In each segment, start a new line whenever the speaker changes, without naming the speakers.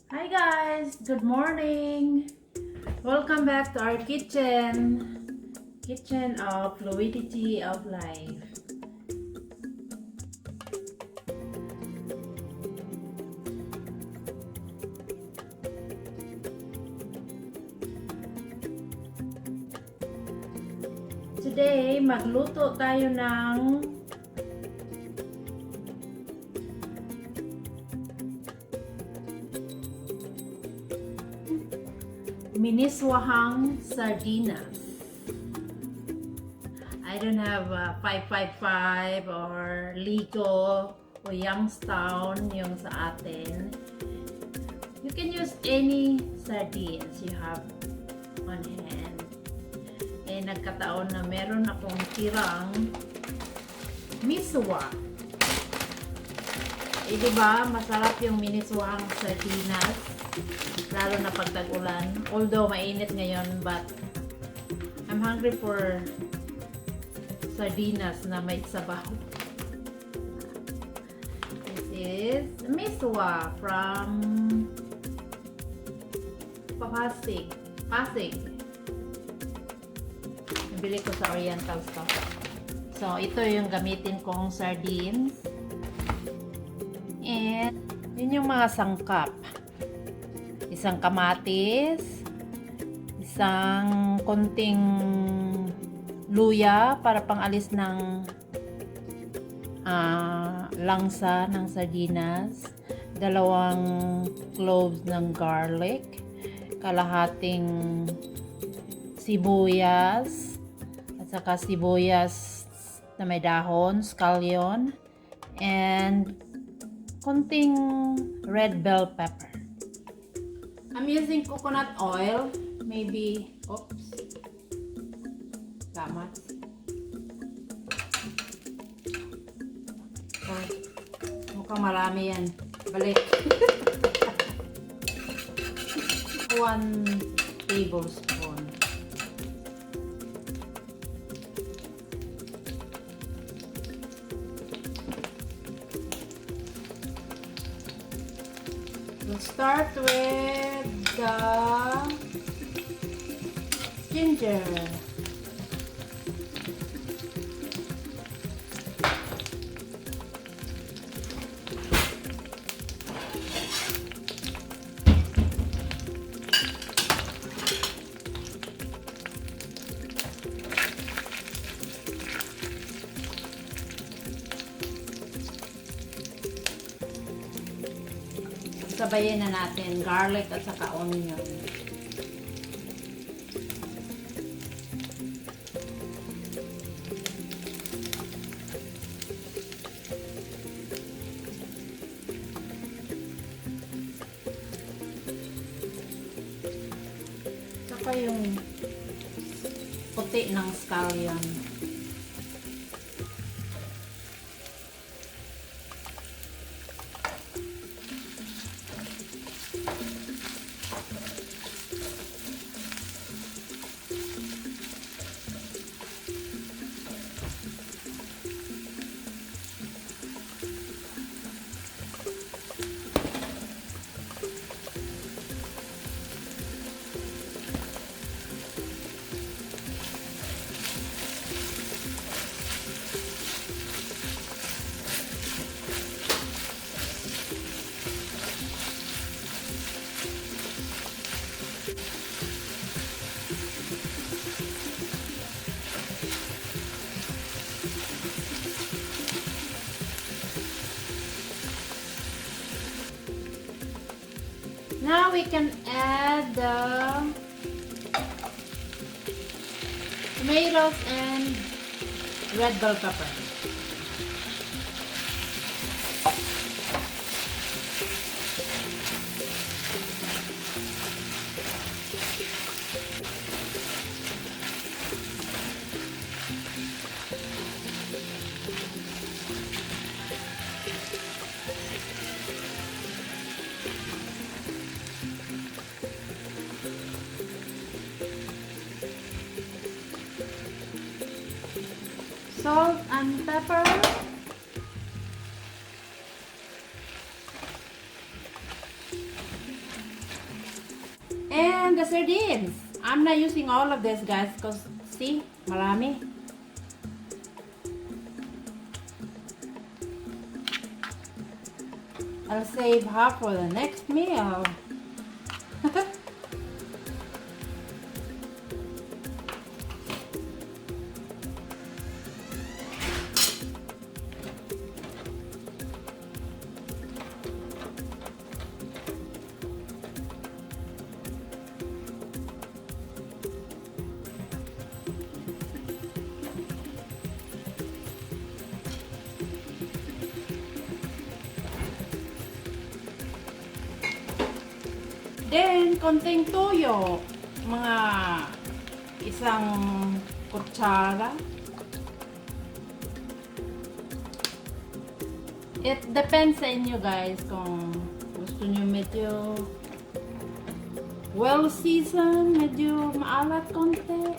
Hi guys, good morning. Welcome back to our kitchen of fluidity of life. Today, magluto tayo ng miniswahang sardinas. I don't have 555 or Ligo o Youngstown yung sa atin. You can use any sardines you have on hand. Eh, nagkataon na meron akong tirang MISUA. Eh, diba, masarap yung miniswahang sardinas. Lalo na pag tag-ulan. Although mainit ngayon, but I'm hungry for sardinas na may sabaw. This is MISUA from Pasig. Nabili ko sa Oriental Stock. So, ito yung gamitin kong sardines. And, yun yung mga sangkap. Isang kamatis, isang konting luya para pangalis ng langsa ng sardinas, 2 cloves ng garlic, kalahating sibuyas, at saka sibuyas na may dahon, scallion, and konting red bell pepper. I'm using coconut oil, maybe, tama. Oh, mukhang marami yan. Balik. 1 tablespoon. We'll start with the ginger. Sabayin na natin garlic at saka onion. Saka yung puti ng scallion. Now we can add the tomatoes and red bell pepper. Salt and pepper. And the sardines. I'm not using all of this, guys, because see, marami. I'll save half for the next meal. Then, konting toyo. Mga isang kutsara. It depends sa inyo, guys, kung gusto nyo medyo well seasoned, medyo maalat konti.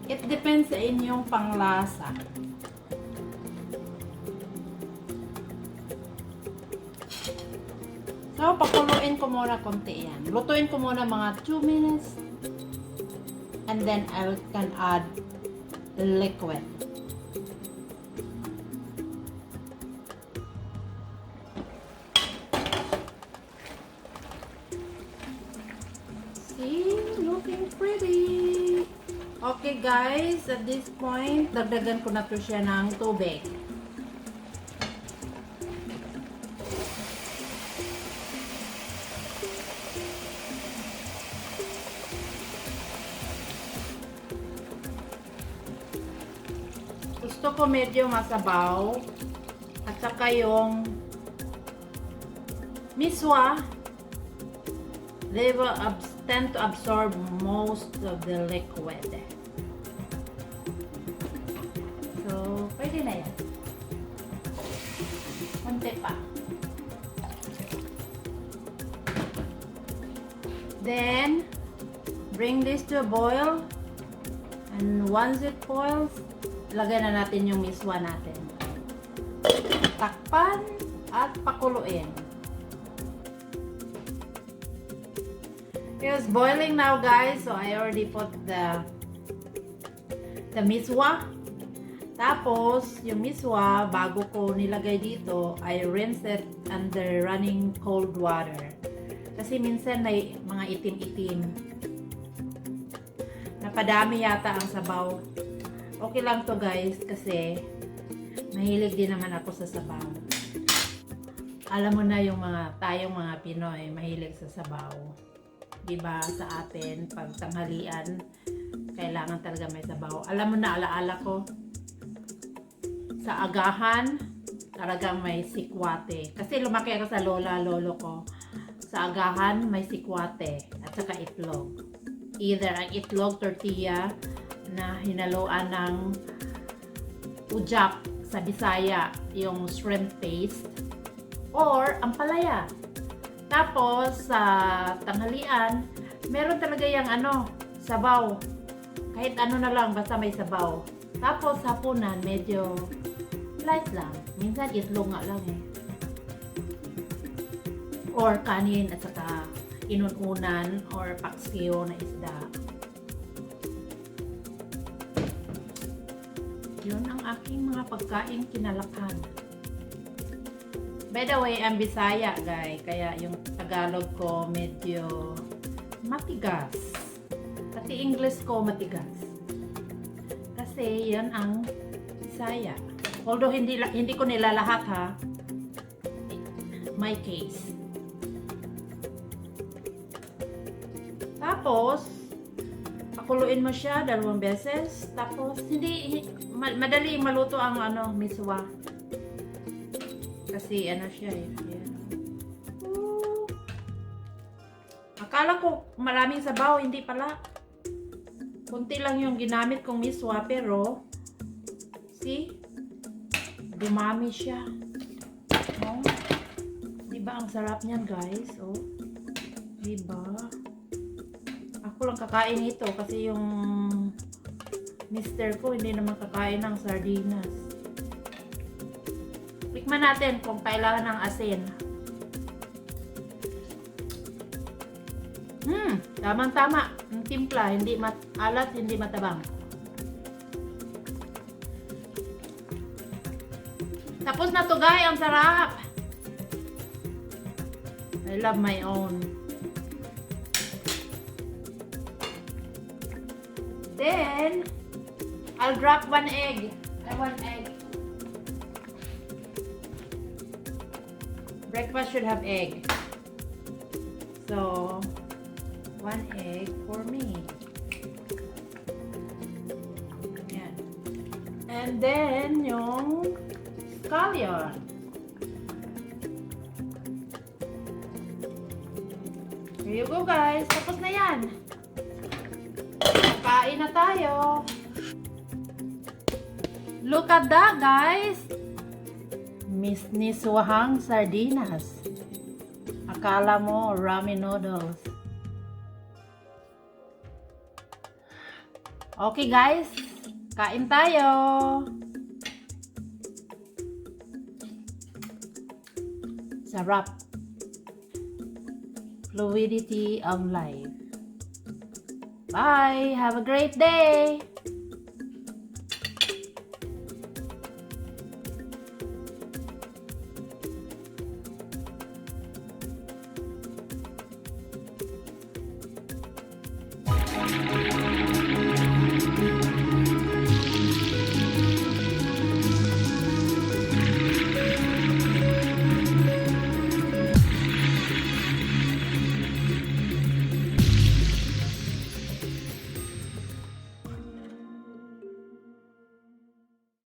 It depends sa inyong panglasa. So, pakuluin ko muna konti yan. Lutuin ko muna mga 2 minutes. And then, I can add liquid. See? Looking pretty. Okay, guys. At this point, dagdagan ko na to siya ng tubig. Gusto ko medyo masabaw at saka yung MISUA, they will tend to absorb most of the liquid. So, pwede na yan. Konti pa. Then, bring this to a boil, and once it boils, lagay na natin yung MISUA natin. Takpan at pakuluin. It's boiling now, guys. So I already put the MISUA. Tapos, yung MISUA, bago ko nilagay dito, I rinse it under running cold water. Kasi minsan may mga itim-itim. Napadami yata ang sabaw. Okay lang to, guys, kasi mahilig din naman ako sa sabaw. Alam mo na yung tayong mga Pinoy, mahilig sa sabaw. Diba, sa atin, pag tanghalian, kailangan talaga may sabaw. Alam mo na, alaala ko, sa agahan, talagang may sikwate. Kasi lumaki ako sa lolo ko. Sa agahan, may sikwate at saka itlog. Either ang itlog, tortilla, na hinaluan ng ujak sa Bisaya, yung shrimp paste, or ampalaya. Tapos, sa tanghalian, meron talaga yung sabaw. Kahit ano na lang, basta may sabaw. Tapos, hapunan, medyo light lang. Minsan, itlog nga lang eh. Or kanin at saka inununan or paksiw na isda. Yun ang aking mga pagkain kinalakhan. By the way, I'm Bisaya, guys. Kaya yung Tagalog ko medyo matigas. Pati English ko matigas. Kasi yan ang Bisaya. Although hindi ko nilalahat, ha. My case. Tapos, pakuluin mo siya 2 beses. Tapos, madali maluto ang MISUA. Kasi siya eh. Akala ko maraming sabaw, hindi pala. Kunti lang yung ginamit kong MISUA, pero see? Dumami siya. Oh. Diba ang sarap niyan, guys? Oh. Diba? Ako lang kakain ito kasi yung mister ko hindi naman kakain ng sardinas. Tikman natin kung kailangan ng asin. Tamang-tama. Ang timpla, hindi alat, hindi matabang. Tapos na to, guys. Ang sarap. I love my own. Then, I'll drop one egg. I want egg. Breakfast should have egg. So, one egg for me. Yan. And then, yung scallion. Here you go, guys. Tapos na yan. Kain na tayo. Look at that, guys. MISUA sardinas. Akala mo ramen noodles. Okay, guys. Kain tayo. Sarap. Fluidity of life. Bye. Have a great day.